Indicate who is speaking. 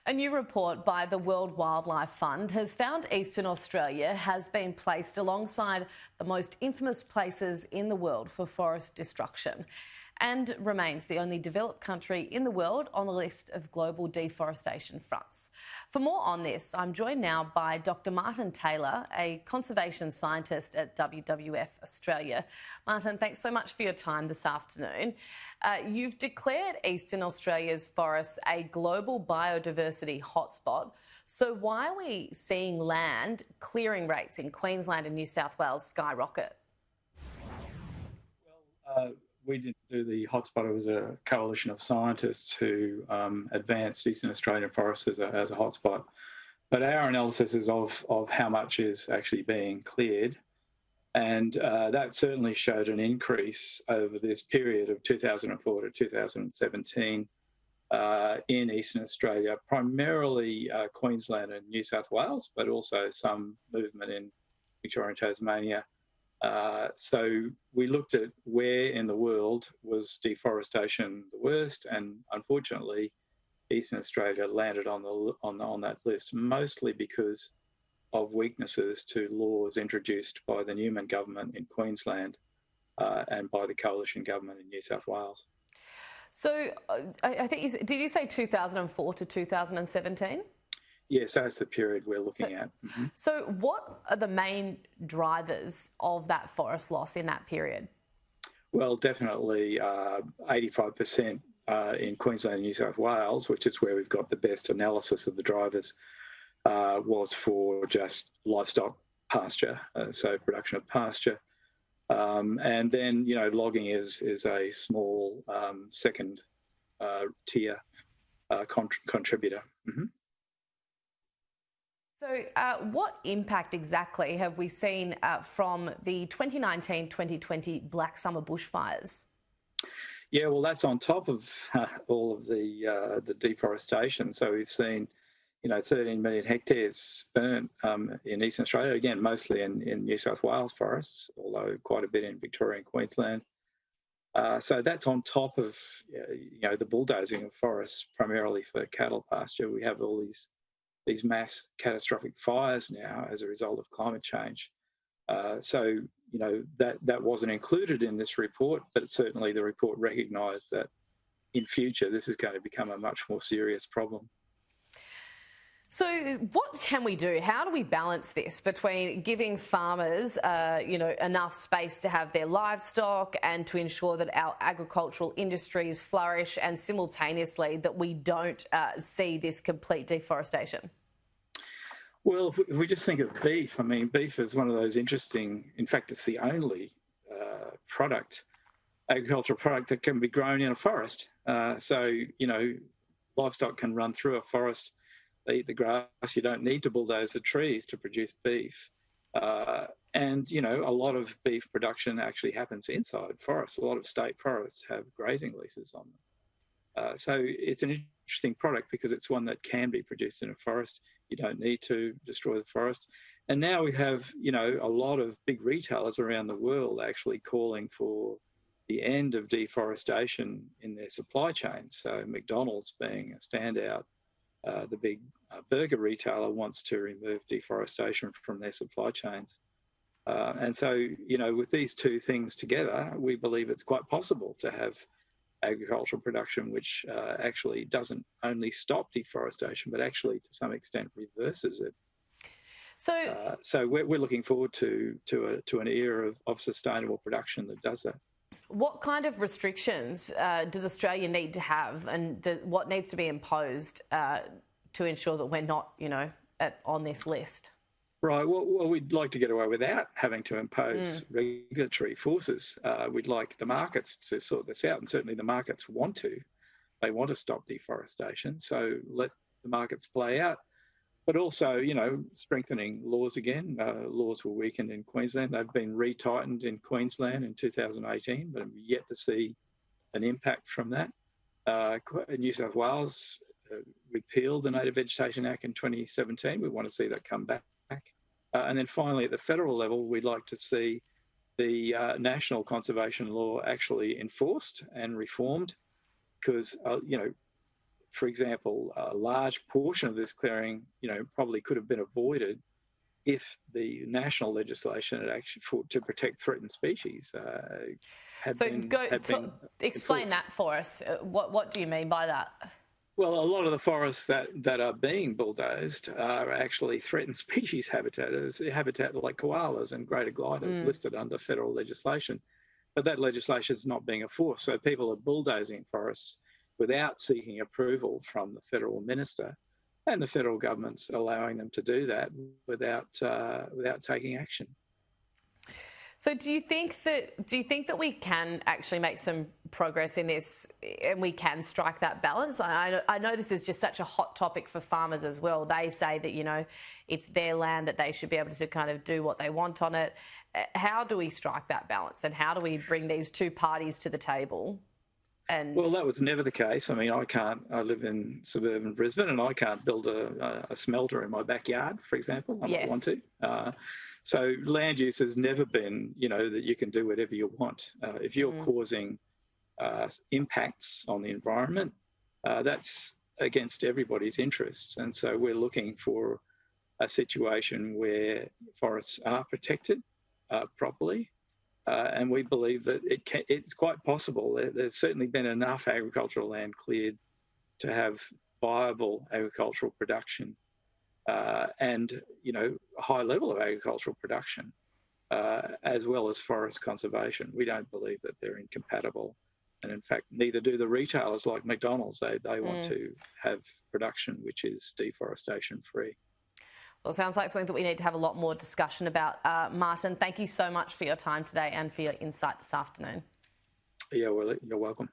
Speaker 1: A new report by the World Wildlife Fund has found Eastern Australia has been placed alongside the most infamous places in the world for forest destruction and remains the only developed country in the world on the list of global deforestation fronts. For more on this, I'm joined now by Dr. Martin Taylor, a conservation scientist at WWF Australia. Martin, thanks so much for your time this afternoon. You've declared Eastern Australia's forests a global biodiversity hotspot. So why are we seeing land clearing rates in Queensland and New South Wales skyrocket?
Speaker 2: Well, we didn't do the hotspot. It was a coalition of scientists who advanced Eastern Australian forests as a hotspot. But our analysis is of how much is actually being cleared. And that certainly showed an increase over this period of 2004 to 2017 in Eastern Australia, primarily Queensland and New South Wales, but also some movement in Victoria and Tasmania. So we looked at where in the world was deforestation the worst, and unfortunately, Eastern Australia landed on that list, mostly because of weaknesses to laws introduced by the Newman government in Queensland and by the coalition government in New South Wales.
Speaker 1: So I think, did you say 2004 to 2017?
Speaker 2: Yes, that's the period we're looking at.
Speaker 1: Mm-hmm. So what are the main drivers of that forest loss in that period?
Speaker 2: Well, definitely 85% in Queensland and New South Wales, which is where we've got the best analysis of the drivers, was for just livestock pasture, so production of pasture. And then, logging is a small second tier contributor. Mm-hmm.
Speaker 1: So what impact exactly have we seen from the 2019-2020 Black Summer bushfires?
Speaker 2: Yeah, well, that's on top of all of the deforestation. So we've seen 13 million hectares burnt in Eastern Australia, again, mostly in New South Wales forests, although quite a bit in Victoria and Queensland. So that's on top of, the bulldozing of forests, primarily for cattle pasture. We have all these mass catastrophic fires now as a result of climate change. So that wasn't included in this report, but certainly the report recognised that in future this is going to become a much more serious problem.
Speaker 1: So what can we do? How do we balance this between giving farmers, enough space to have their livestock and to ensure that our agricultural industries flourish, and simultaneously that we don't see this complete deforestation?
Speaker 2: Well, if we just think of beef, beef is one of those interesting, in fact, it's the only agricultural product that can be grown in a forest. So, livestock can run through a forest. They eat the grass. You don't need to bulldoze the trees to produce beef. And, a lot of beef production actually happens inside forests. A lot of state forests have grazing leases on them. So it's an interesting product because it's one that can be produced in a forest. You don't need to destroy the forest. And now we have, a lot of big retailers around the world actually calling for the end of deforestation in their supply chains. So McDonald's being a standout. The big burger retailer wants to remove deforestation from their supply chains. And so, with these two things together, we believe it's quite possible to have agricultural production which actually doesn't only stop deforestation, but actually to some extent reverses it. So we're looking forward to an era of sustainable production that does that.
Speaker 1: What kind of restrictions does Australia need to have, and what needs to be imposed to ensure that we're not, on this list?
Speaker 2: Right. Well, we'd like to get away without having to impose regulatory forces. We'd like the markets to sort this out, and certainly the markets want to. They want to stop deforestation, so let the markets play out. But also, strengthening laws again. Laws were weakened in Queensland. They've been retightened in Queensland in 2018, but I'm yet to see an impact from that. New South Wales repealed the Native Vegetation Act in 2017. We want to see that come back. And then finally, at the federal level, we'd like to see the national conservation law actually enforced and reformed, because, for example, a large portion of this clearing, probably could have been avoided if the national legislation had actually to protect threatened species had been
Speaker 1: explain
Speaker 2: enforced.
Speaker 1: that for us. What do you mean by that?
Speaker 2: Well, a lot of the forests that are being bulldozed are actually threatened species habitat. It's habitat like koalas and greater gliders listed under federal legislation. But that legislation is not being enforced. So people are bulldozing forests without seeking approval from the federal minister, and the federal government's allowing them to do that without taking action.
Speaker 1: So do you think that we can actually make some progress in this, and we can strike that balance? I know this is just such a hot topic for farmers as well. They say that, it's their land, that they should be able to kind of do what they want on it. How do we strike that balance, and how do we bring these two parties to the table? Well,
Speaker 2: that was never the case. I mean, I live in suburban Brisbane, and I can't build a smelter in my backyard, for example. I might want to. So land use has never been, that you can do whatever you want. If you're causing impacts on the environment, that's against everybody's interests. And so we're looking for a situation where forests are protected properly. And we believe that it's quite possible. There's certainly been enough agricultural land cleared to have viable agricultural production and, a high level of agricultural production, as well as forest conservation. We don't believe that they're incompatible. And in fact, neither do the retailers like McDonald's. They want to have production which is deforestation free.
Speaker 1: Well, it sounds like something that we need to have a lot more discussion about. Martin, thank you so much for your time today and for your insight this afternoon.
Speaker 2: Yeah, well, you're welcome.